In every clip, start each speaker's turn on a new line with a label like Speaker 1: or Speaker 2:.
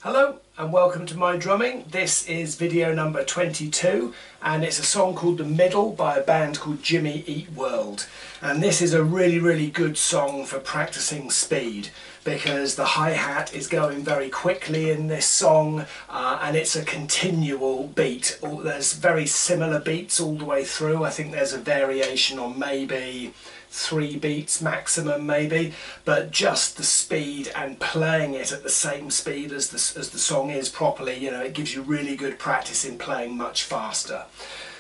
Speaker 1: Hello and welcome to my drumming. This is video number 22 and it's a song called The Middle by a band called Jimmy Eat World. And this is a really good song for practicing speed because the hi-hat is going very quickly in this song and it's a continual beat. There's very similar beats all the way through. I think there's a variation on maybe 3 beats maximum maybe, but just the speed and playing it at the same speed as the song is properly, you know, it gives you really good practice in playing much faster.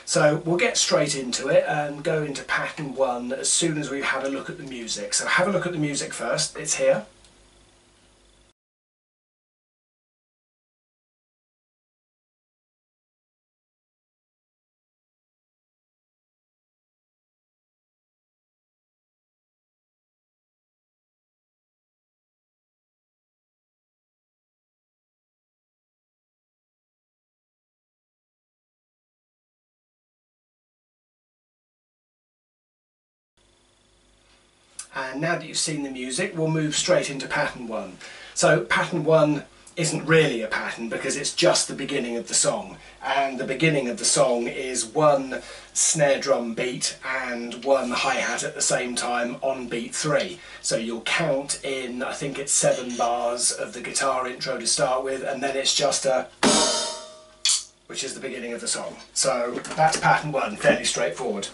Speaker 1: So we'll get straight into it and go into pattern 1 as soon as we've had a look at the music. So have a look at the music first, it's here. And now that you've seen the music, we'll move straight into pattern 1. So pattern 1 isn't really a pattern because it's just the beginning of the song. And the beginning of the song is 1 snare drum beat and 1 hi-hat at the same time on beat 3. So you'll count in, I think it's 7 bars of the guitar intro to start with, and then it's just a, which is the beginning of the song. So that's pattern 1, fairly straightforward.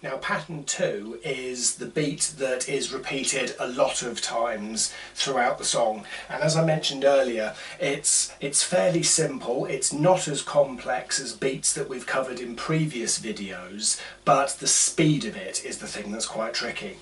Speaker 1: Now pattern 2 is the beat that is repeated a lot of times throughout the song, and as I mentioned earlier, it's fairly simple. It's not as complex as beats that we've covered in previous videos, but the speed of it is the thing that's quite tricky.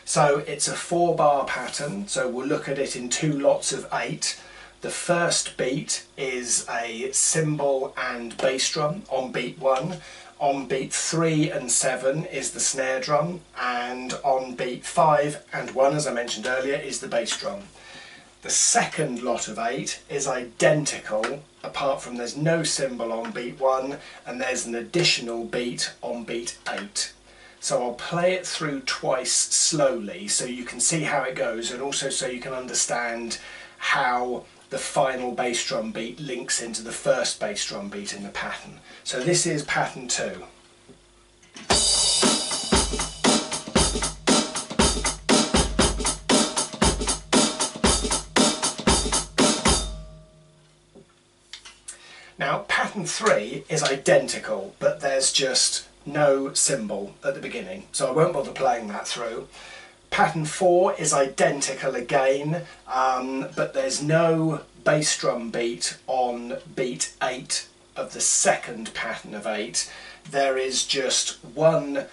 Speaker 1: So it's a 4-bar pattern, so we'll look at it in 2 lots of 8. The first beat is a cymbal and bass drum on beat 1. On beat 3 and 7 is the snare drum, and on beat 5 and 1, as I mentioned earlier, is the bass drum. The second lot of 8 is identical, apart from there's no cymbal on beat 1 and there's an additional beat on beat 8. So I'll play it through twice slowly so you can see how it goes, and also so you can understand how the final bass drum beat links into the first bass drum beat in the pattern. So this is pattern 2. Now pattern 3 is identical, but there's just no cymbal at the beginning, so I won't bother playing that through. Pattern 4 is identical again, but there's no bass drum beat on beat 8 of the second pattern of 8. There is just 1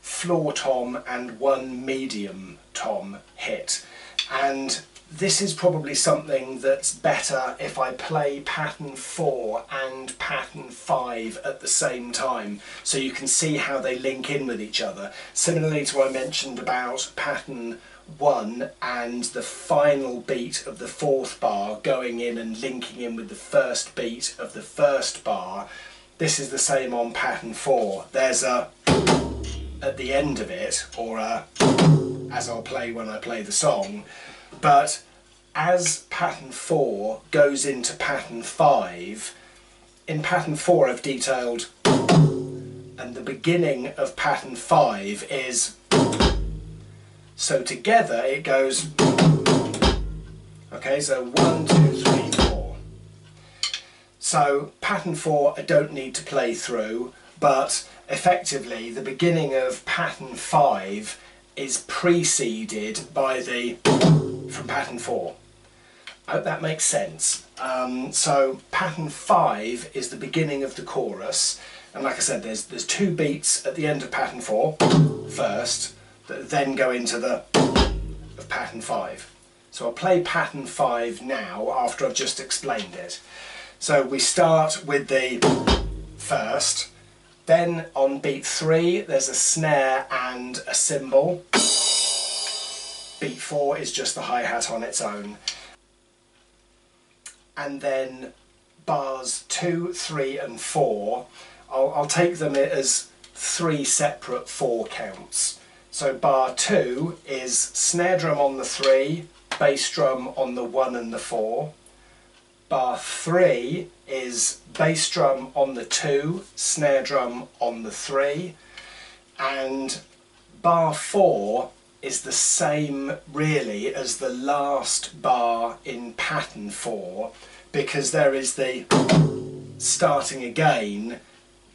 Speaker 1: floor tom and 1 medium tom hit, and this is probably something that's better if I play pattern 4 and pattern 5 at the same time, so you can see how they link in with each other. Similarly to what I mentioned about pattern 1 and the final beat of the 4th bar going in and linking in with the first beat of the 1st bar, this is the same on pattern 4. There's a at the end of it, or a as I'll play when I play the song. But as pattern 4 goes into pattern 5, in pattern 4 I've detailed, and the beginning of pattern 5 is, so together it goes, okay, so 1, 2, 3, 4. So pattern 4 I don't need to play through, but effectively the beginning of pattern 5 is preceded by the from pattern 4. I hope that makes sense. So pattern 5 is the beginning of the chorus, and like I said, there's 2 beats at the end of pattern 4 first that then go into the of pattern 5. So I'll play pattern 5 now after I've just explained it. So we start with the first, then on beat 3 there's a snare and a cymbal. Beat 4 is just the hi-hat on its own. And then bars 2, 3 and 4, I'll take them as 3 separate 4 counts. So bar 2 is snare drum on the 3, bass drum on the 1 and the 4. Bar 3 is bass drum on the 2, snare drum on the 3, and bar 4 is the same really as the last bar in pattern 4, because there is the starting again.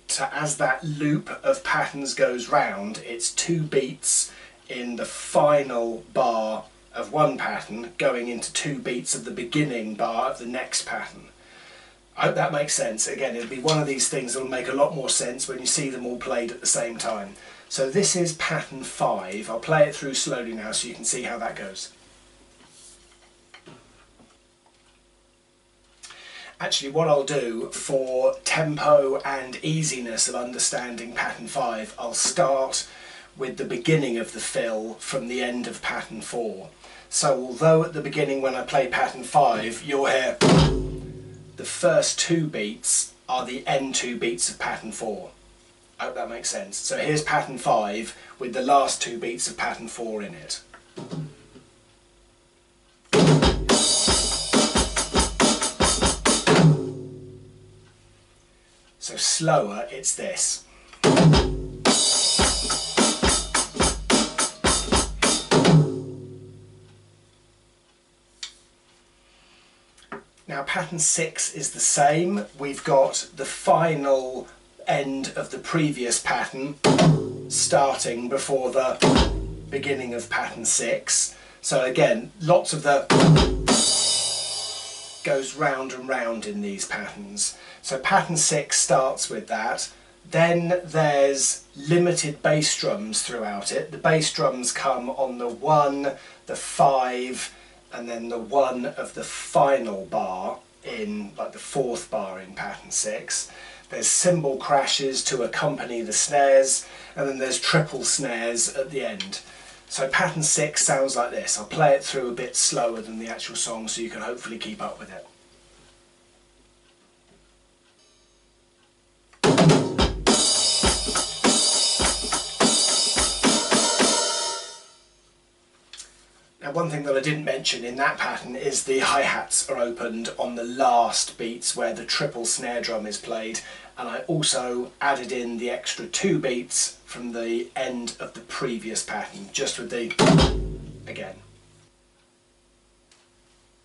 Speaker 1: So as that loop of patterns goes round, it's 2 beats in the final bar of one pattern going into 2 beats of the beginning bar of the next pattern. I hope that makes sense. Again, it'll be one of these things that will make a lot more sense when you see them all played at the same time. So this is pattern 5. I'll play it through slowly now so you can see how that goes. Actually, what I'll do for tempo and easiness of understanding pattern 5, I'll start with the beginning of the fill from the end of pattern 4. So although at the beginning when I play pattern 5, you'll hear the first 2 beats are the end 2 beats of pattern 4. I hope that makes sense. So here's pattern 5 with the last 2 beats of pattern 4 in it. So slower, it's this. Now pattern 6 is the same. We've got the final end of the previous pattern starting before the beginning of pattern 6. So again, lots of the goes round and round in these patterns. So pattern 6 starts with that. Then there's limited bass drums throughout it. The bass drums come on the 1, the 5, and then the 1 of the final bar in, like the 4th bar in pattern 6. There's cymbal crashes to accompany the snares, and then there's triple snares at the end. So pattern 6 sounds like this. I'll play it through a bit slower than the actual song so you can hopefully keep up with it. Now, one thing that I didn't mention in that pattern is the hi-hats are opened on the last beats where the triple snare drum is played, and I also added in the extra 2 beats from the end of the previous pattern, just with the again.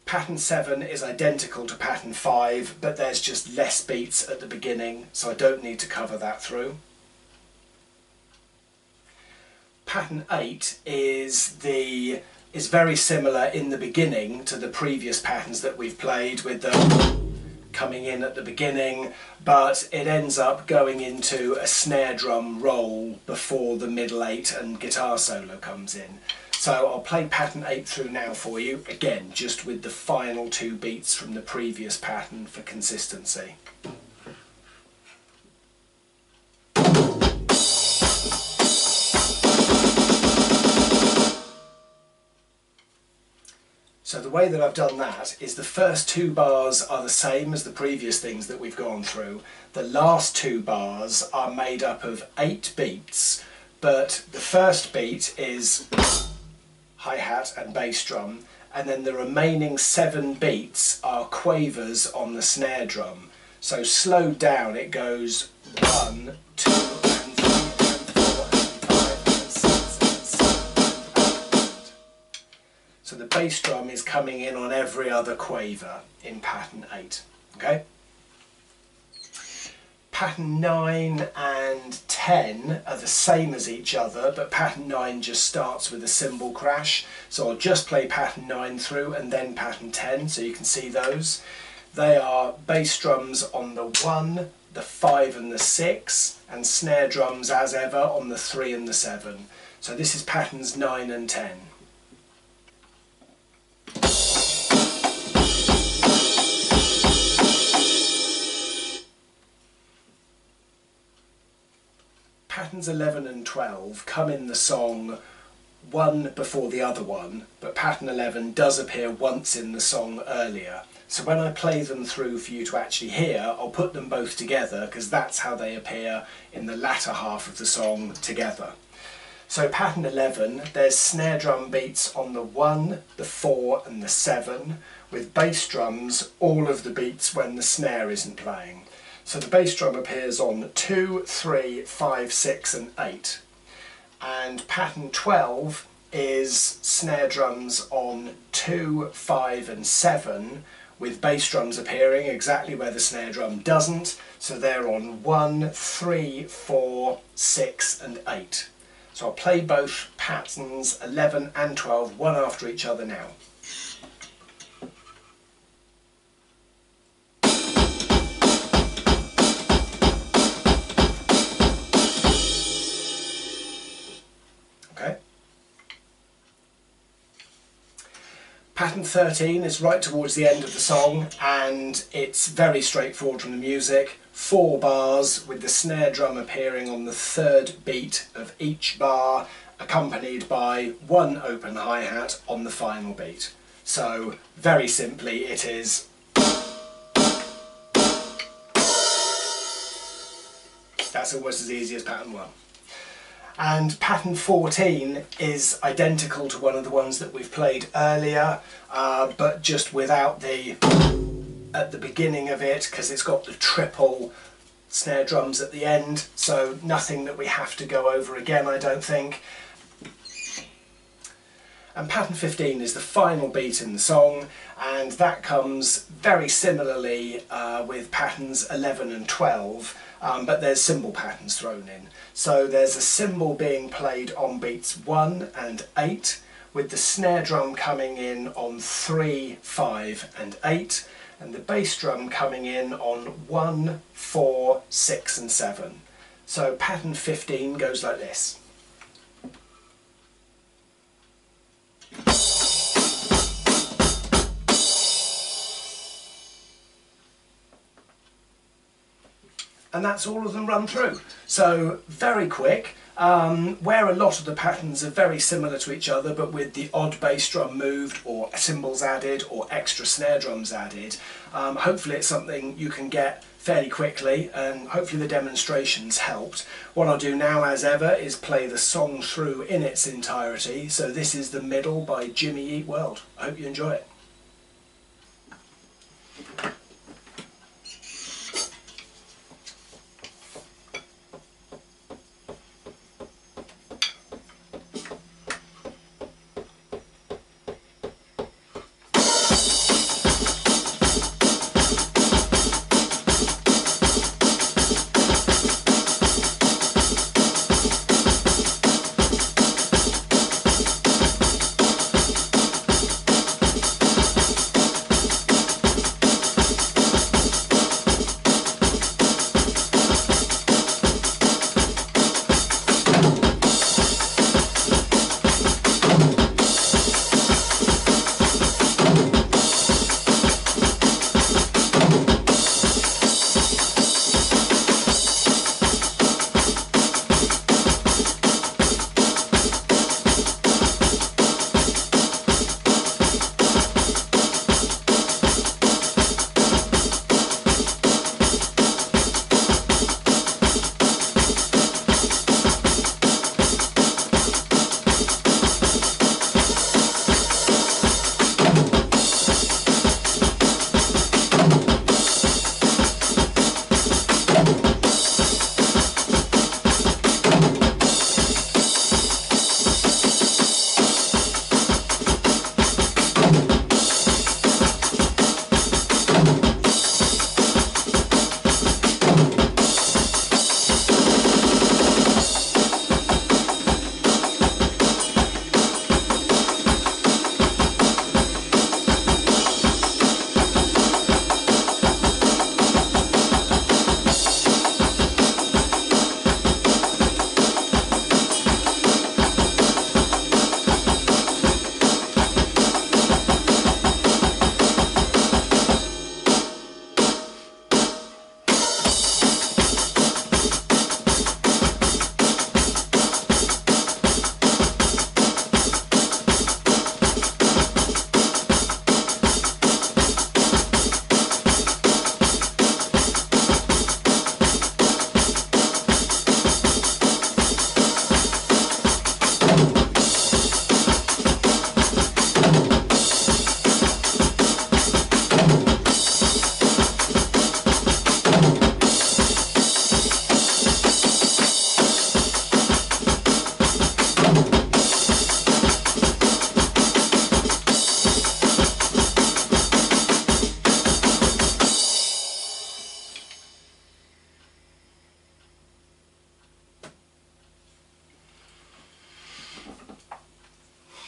Speaker 1: Pattern 7 is identical to pattern 5, but there's just less beats at the beginning, so I don't need to cover that through. Pattern 8 is very similar in the beginning to the previous patterns that we've played, with the coming in at the beginning, but it ends up going into a snare drum roll before the middle 8 and guitar solo comes in. So I'll play pattern 8 through now for you, again just with the final 2 beats from the previous pattern for consistency. So the way that I've done that is the first 2 bars are the same as the previous things that we've gone through. The last 2 bars are made up of 8 beats, but the first beat is hi-hat and bass drum, and then the remaining 7 beats are quavers on the snare drum. So slowed down it goes 1, 2, and 3, and 4, and 5, and 6, and 7, and 8. So the bass drum is coming in on every other quaver in pattern 8. Okay? Pattern 9 and 10 are the same as each other, but pattern 9 just starts with a cymbal crash. So I'll just play pattern 9 through and then pattern 10 so you can see those. They are bass drums on the 1, the 5 and the 6, and snare drums as ever on the 3 and the 7. So this is patterns 9 and 10. Patterns 11 and 12 come in the song one before the other one, but pattern 11 does appear once in the song earlier. So when I play them through for you to actually hear, I'll put them both together because that's how they appear in the latter half of the song together. So pattern 11, there's snare drum beats on the 1, the 4 and the 7, with bass drums all of the beats when the snare isn't playing. So the bass drum appears on 2, 3, 5, 6 and 8. And pattern 12 is snare drums on 2, 5 and 7, with bass drums appearing exactly where the snare drum doesn't, so they're on 1, 3, 4, 6 and 8. So I'll play both patterns 11 and 12 one after each other now. Okay. Pattern 13 is right towards the end of the song, and it's very straightforward from the music. 4 bars with the snare drum appearing on the 3rd beat of each bar, accompanied by 1 open hi-hat on the final beat. So very simply it is that's almost as easy as pattern 1. And pattern 14 is identical to one of the ones that we've played earlier, but just without the at the beginning of it, because it's got the triple snare drums at the end, so nothing that we have to go over again, I don't think. And pattern 15 is the final beat in the song, and that comes very similarly with patterns 11 and 12, but there's cymbal patterns thrown in. So there's a cymbal being played on beats 1 and 8, with the snare drum coming in on 3, 5 and 8, and the bass drum coming in on 1, 4, 6 and 7. So pattern 15 goes like this. And that's all of them run through. So very quick, where a lot of the patterns are very similar to each other, but with the odd bass drum moved or cymbals added or extra snare drums added. Hopefully it's something you can get fairly quickly, and hopefully the demonstrations helped. What I'll do now, as ever, is play the song through in its entirety. So this is The Middle by Jimmy Eat World. I hope you enjoy it.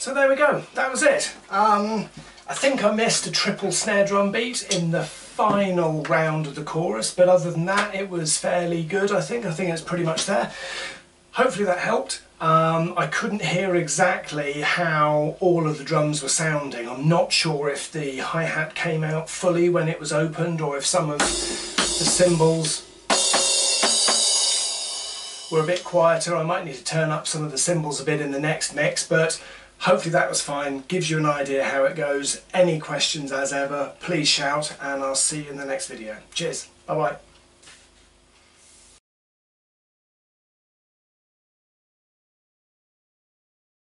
Speaker 1: So there we go, that was it. I think I missed a triple snare drum beat in the final round of the chorus, but other than that it was fairly good. I think it's pretty much there. Hopefully that helped. I couldn't hear exactly how all of the drums were sounding. I'm not sure if the hi-hat came out fully when it was opened or if some of the cymbals were a bit quieter. I might need to turn up some of the cymbals a bit in the next mix, but hopefully that was fine. Gives you an idea how it goes. Any questions as ever, please shout, and I'll see you in the next video. Cheers, bye bye.